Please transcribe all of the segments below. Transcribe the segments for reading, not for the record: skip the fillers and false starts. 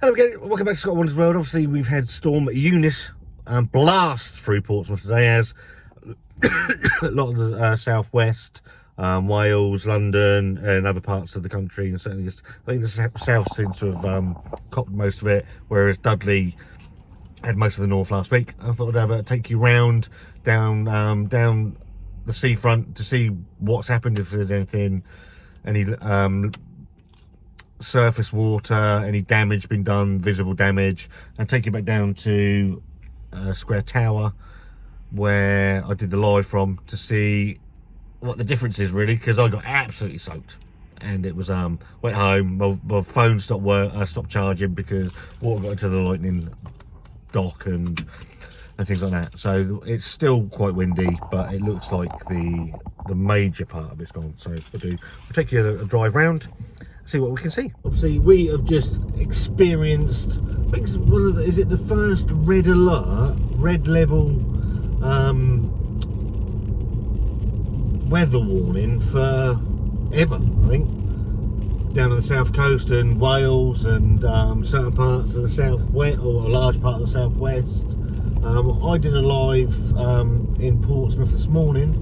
Hello again, welcome back to Scott Wonders World. Obviously we've had storm Eunice blast through Portsmouth today, as a lot of the southwest, Wales, London and other parts of the country, and certainly I think the south seems to have copped most of it, whereas Dudley had most of the north last week. I thought I'd take you round down the seafront to see what's happened, if there's anything, any surface water, any damage been done, visible damage, and take you back down to Square Tower where I did the live from, to see what the difference is really, because I got absolutely soaked. And it was went home, my phone stopped charging because water got into the lightning dock and things like that. So it's still quite windy, but it looks like the major part of it's gone. So we'll take you a drive round, see what we can see. Obviously we have just experienced is it the first red alert, red level weather warning for ever, I think, down on the south coast and Wales and certain parts of the southwest, or a large part of the southwest. I did a live in Portsmouth this morning,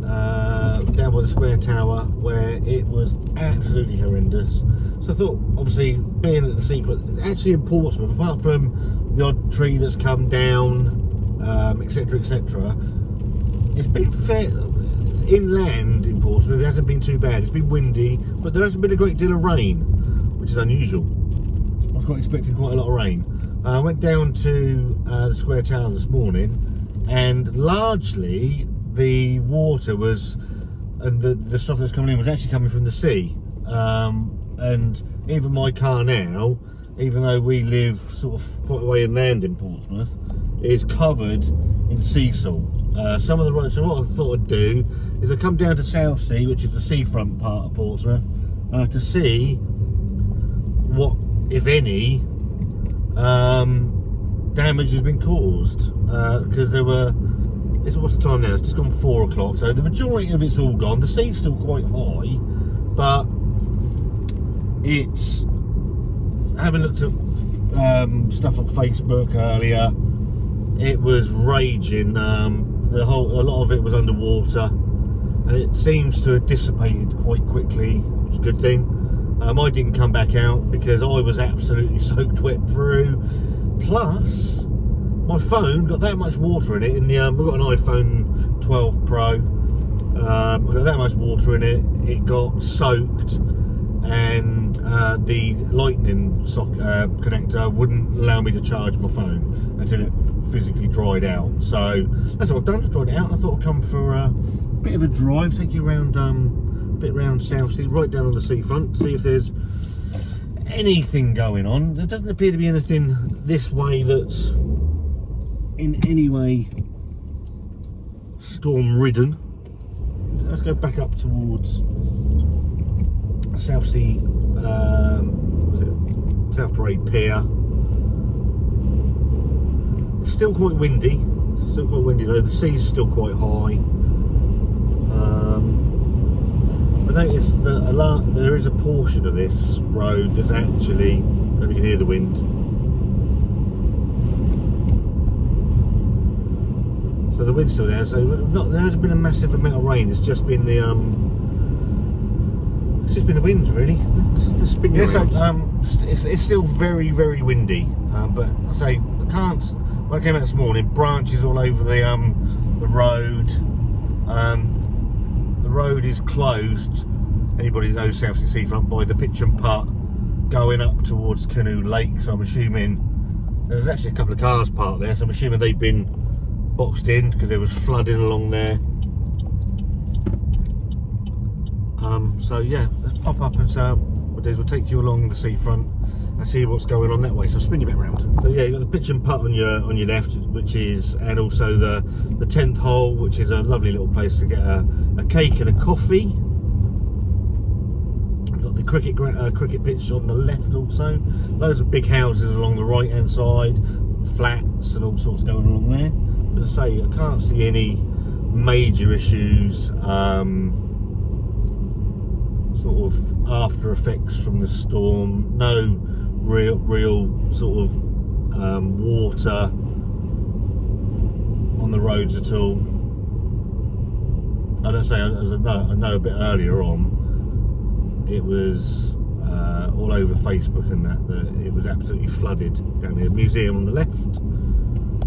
down by the Square Tower, where it was absolutely horrendous. So I thought, obviously being at the seafront, actually in Portsmouth, apart from the odd tree that's come down, etc, etc, it's been fair. Inland in Portsmouth it hasn't been too bad. It's been windy, but there hasn't been a great deal of rain, which is unusual. I was quite expecting quite a lot of rain. I went down to the Square Tower this morning, and largely the water was, and the stuff that's coming in was actually coming from the sea. And even my car now, even though we live sort of quite away inland in Portsmouth, is covered in sea salt. Some of the roads. So what I thought I'd do is I'd come down to Southsea, which is the seafront part of Portsmouth, to see what, if any, damage has been caused, because there were, what's the time now? It's just gone 4 o'clock, so the majority of it's all gone. The sea's still quite high, but it's, having looked at stuff on Facebook earlier, it was raging. A lot of it was underwater, and it seems to have dissipated quite quickly, which is a good thing. I didn't come back out because I was absolutely soaked wet through. Plus, my phone got that much water in it. I've got an iPhone 12 Pro. I've got that much water in it. It got soaked, and the lightning connector wouldn't allow me to charge my phone until it physically dried out. So that's what I've done. I've dried it out, and I thought I'd come for a bit of a drive, take you around a bit around Southsea, right down on the seafront, see if there's anything going on. There doesn't appear to be anything this way that's in any way storm ridden. Let's go back up towards Southsea, was it South Parade Pier. Still quite windy. Though. The sea's still quite high. I noticed that there is a portion of this road that's actually, I don't know if you can hear the wind. So the wind's still there. So there hasn't been a massive amount of rain. It's just been the wind, really. It's been, yeah, so, it's still very, very windy. But I say, when I came out this morning, branches all over the road. The road is closed, anybody who knows Southsea Seafront, by the pitch and putt going up towards Canoe Lake. So I'm assuming there's actually a couple of cars parked there, so I'm assuming they've been boxed in because there was flooding along there. So yeah, let's pop up, and so what we'll take you along the seafront and see what's going on that way. So I'll spin you back round. So yeah, you've got the pitch and putt on your left, which is, and also the 10th hole, which is a lovely little place to get a cake and a coffee. We've got the cricket pitch on the left also. Loads of big houses along the right hand side, flats and all sorts going along there. As I say, I can't see any major issues, sort of after effects from the storm. No real sort of water on the roads at all. I don't say, as I know a bit earlier on, it was all over Facebook and that it was absolutely flooded down here. Museum on the left,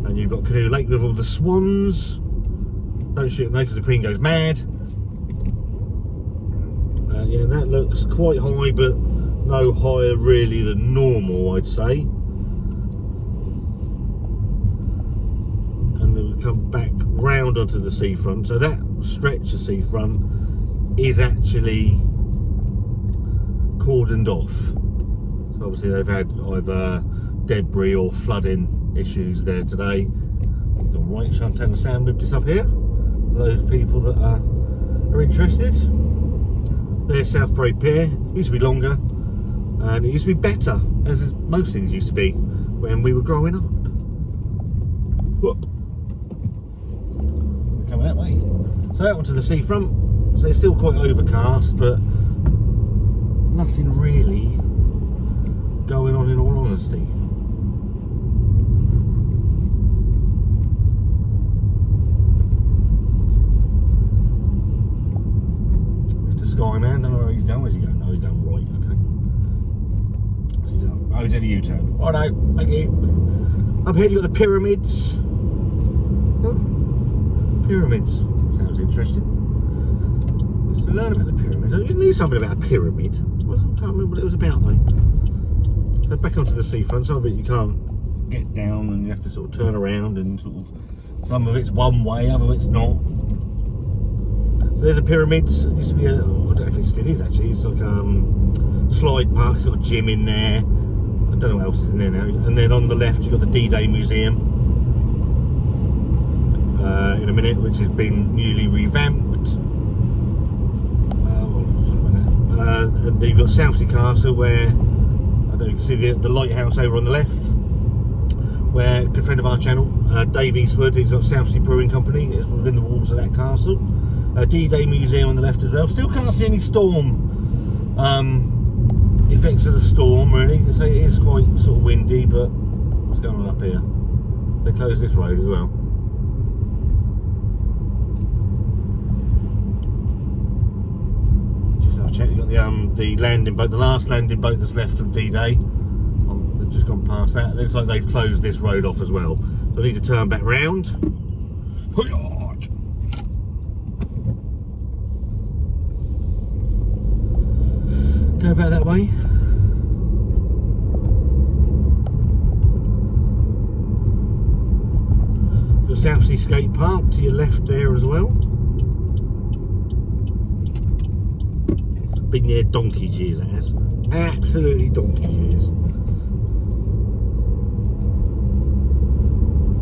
and you've got Canoe Lake with all the swans. Don't shoot them though, because the Queen goes mad. Yeah, that looks quite high, but no higher really than normal, I'd say. And then we come back round onto the seafront. So that stretch of seafront is actually cordoned off. So obviously they've had either debris or flooding issues there today. Right, shan't turn the sound lift this up here for those people that are interested. There's South Parade Pier. Used to be longer, and it used to be better, as most things used to be when we were growing up. Whoop. We're coming that way. So out onto the seafront. So it's still quite overcast, but nothing really going on in all honesty. Skyman, I don't know where he's going. Where's he going? No, he's going right, okay. What's he doing? Oh, he's in a U-turn. Righto, thank you. Up here you've got the pyramids. Huh? Pyramids. Sounds interesting. Just to learn about the pyramids. You knew something about a pyramid. I can't remember what it was about though. So back onto the seafront. Some of it you can't get down and you have to sort of turn around and sort of, some of it's one way, other of it's not. There's a pyramids. It used to be a, I don't know if it still is actually. It's like slide park, sort of gym in there. I don't know what else is in there now. And then on the left you've got the D-Day Museum in a minute, which has been newly revamped. And then you've got Southsea Castle, where I don't know, you can see the lighthouse over on the left, where a good friend of our channel, Dave Eastwood, he's got Southsea Brewing Company. It's within the walls of that castle. D-Day Museum on the left as well. Still can't see any storm effects of the storm really. So it is quite sort of windy, but what's going on up here? They closed this road as well. Just have a check. You've got the landing boat, the last landing boat that's left from D-Day. They've just gone past that. It looks like they've closed this road off as well. So I need to turn back round. Go about that way. Got Southsea Skate Park to your left there as well. Been there donkey's years, it has. Absolutely donkey's years.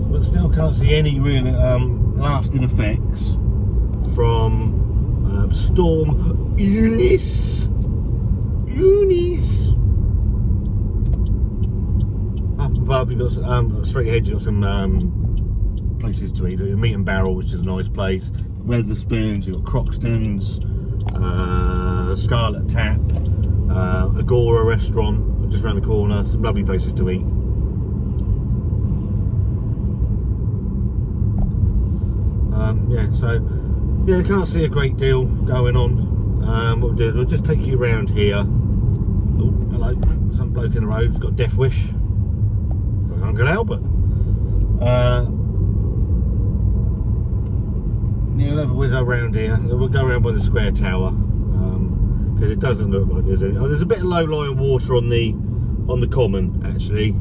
But still can't see any real lasting effects from Storm Eunice. Up above you've got straight ahead you've got some places to eat. Meat and Barrel, which is a nice place. Weatherspoons, you've got Croxton's, Scarlet Tap, Agora restaurant just around the corner. Some lovely places to eat. Yeah, so yeah, I can't see a great deal going on. What we'll do is we'll just take you around here. Oh, hello, some bloke in the road's got a death wish. Uncle Albert. Yeah, we'll have a whiz around here. We'll go around by the square tower because it doesn't look like there's any. Oh, there's a bit of low-lying water on the common actually.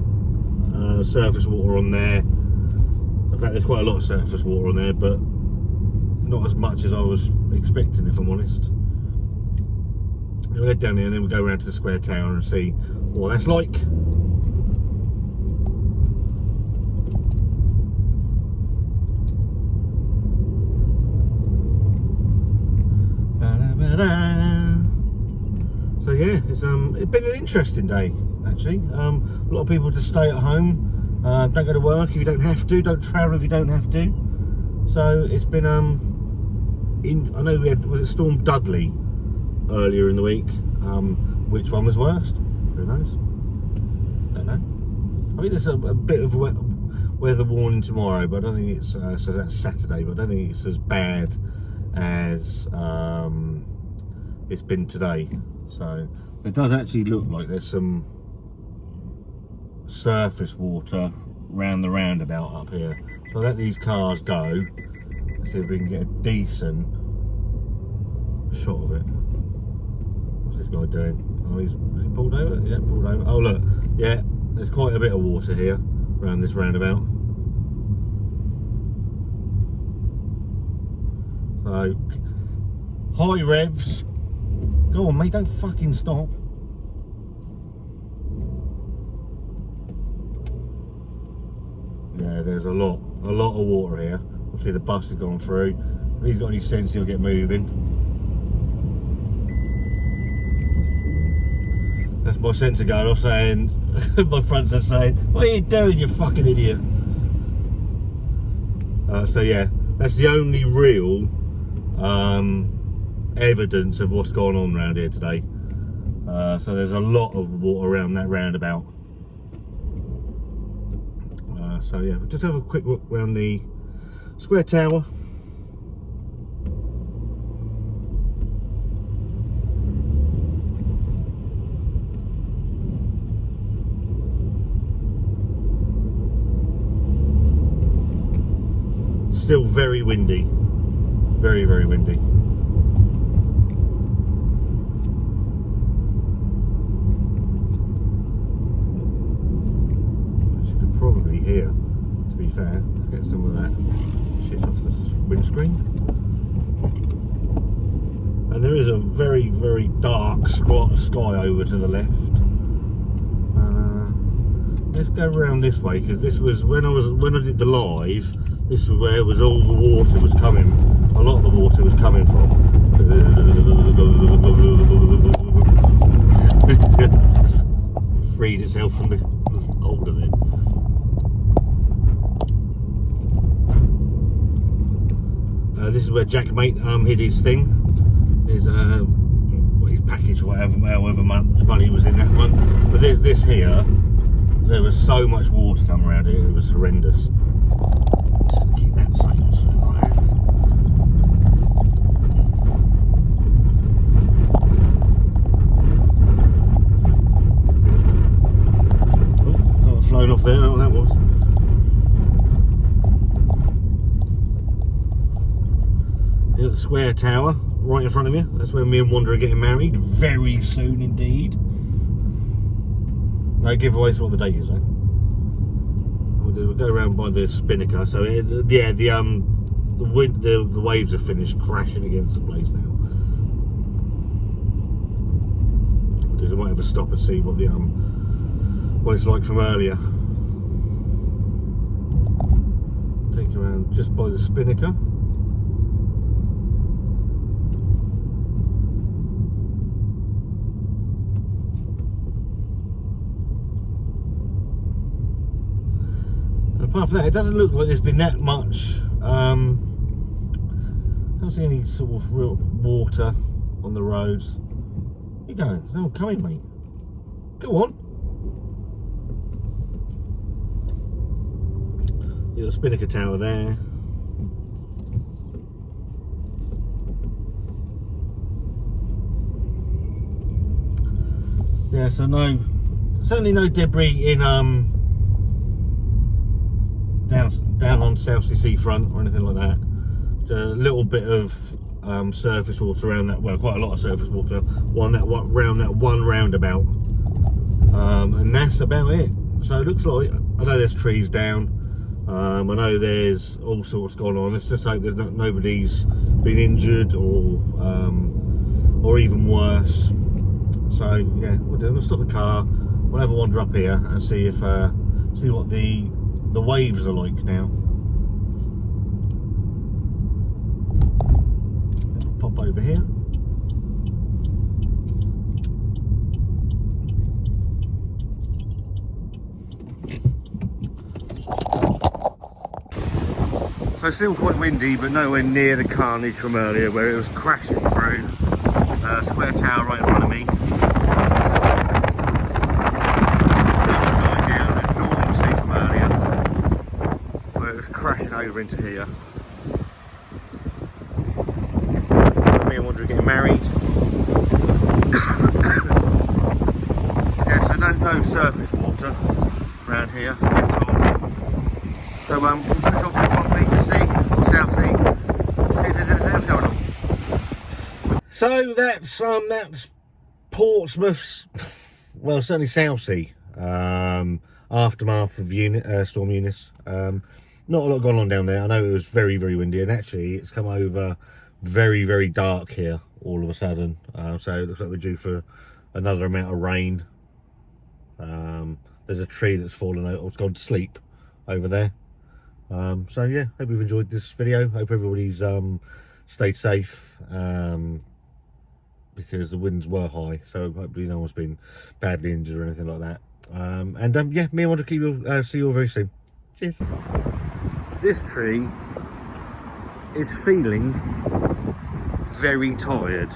Surface water on there. In fact, there's quite a lot of surface water on there, but not as much as I was expecting, if I'm honest. We'll head down here and then we'll go around to the square tower and see what that's like. So yeah, it's been an interesting day actually. A lot of people just stay at home, don't go to work if you don't have to, don't travel if you don't have to. So it's been I know we had, was it Storm Dudley earlier in the week? Which one was worst? Who knows? I think there's a bit of weather warning tomorrow, but I don't think it's so that's Saturday, but I don't think it's as bad as it's been today. So it does actually look like there's some surface water round the roundabout up here. So I'll let these cars go, see if we can get a decent shot of it. What's this guy doing? Oh, is he pulled over? Yeah, pulled over. Oh look, yeah, there's quite a bit of water here around this roundabout. So high revs. Go on, mate, don't fucking stop. Yeah, there's a lot of water here. Obviously the bus has gone through. If he's got any sense, he'll get moving. That's my sensor going off saying, my front sensor saying, what are you doing, you fucking idiot? So yeah, that's the only real evidence of what's going on around here today. So there's a lot of water around that roundabout. So yeah, we'll just have a quick look around the square tower. Still very windy, very windy. Which you can probably hear, to be fair. Get some of that shit off the windscreen. And there is a very dark sky over to the left. Let's go around this way, because this was when I did the live. This was where all the water was coming. A lot of the water was coming from. Freed itself from the hold of it. This is where Jack Mate hid his thing. His package, however much money was in that one. But this here, there was so much water coming around it. It was horrendous. Keep that safe. Oh, flown off there, I don't know what that was. Here's the square tower right in front of you. That's where me and Wanda are getting married very soon indeed. No giveaways for what the date is though. We'll go around by the spinnaker. So yeah, the waves have finished crashing against the place now. I might have a stop and see what the what it's like from earlier. Take you around just by the spinnaker. Apart from that, it doesn't look like there's been that much. Can't see any sort of real water on the roads. Where you going? There's no one coming, mate. Go on. You've got a spinnaker tower there. Yeah, so certainly no debris in down on Southsea seafront or anything like that. Just a little bit of surface water around that. Well, quite a lot of surface water around that one roundabout, and that's about it. So it looks like, I know there's trees down. I know there's all sorts going on. Let's just hope there's nobody's been injured or even worse. So yeah, we'll stop the car. We'll have a wander up here and see if see what the waves are like now. Pop over here. So still quite windy, but nowhere near the carnage from earlier where it was crashing through. Square tower right in front of me. Going down enormous over into here. Me and Wonder are getting married. Yeah, so no surface water around here at all. So we'll push off to 1B to see, or South Sea, to see if there's anything else going on. So that's Portsmouth's, well, certainly South Sea, aftermath of Storm Eunice. Not a lot going on down there. I know it was very, very windy, and actually it's come over very, very dark here all of a sudden. So it looks like we're due for another amount of rain. There's a tree that's fallen out, or it's gone to sleep over there. So yeah, hope you've enjoyed this video. Hope everybody's stayed safe, because the winds were high, so hopefully no one's been badly injured or anything like that. Yeah, me and want to keep you see you all very soon. Cheers. This tree is feeling very tired.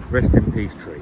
Rest in peace, tree.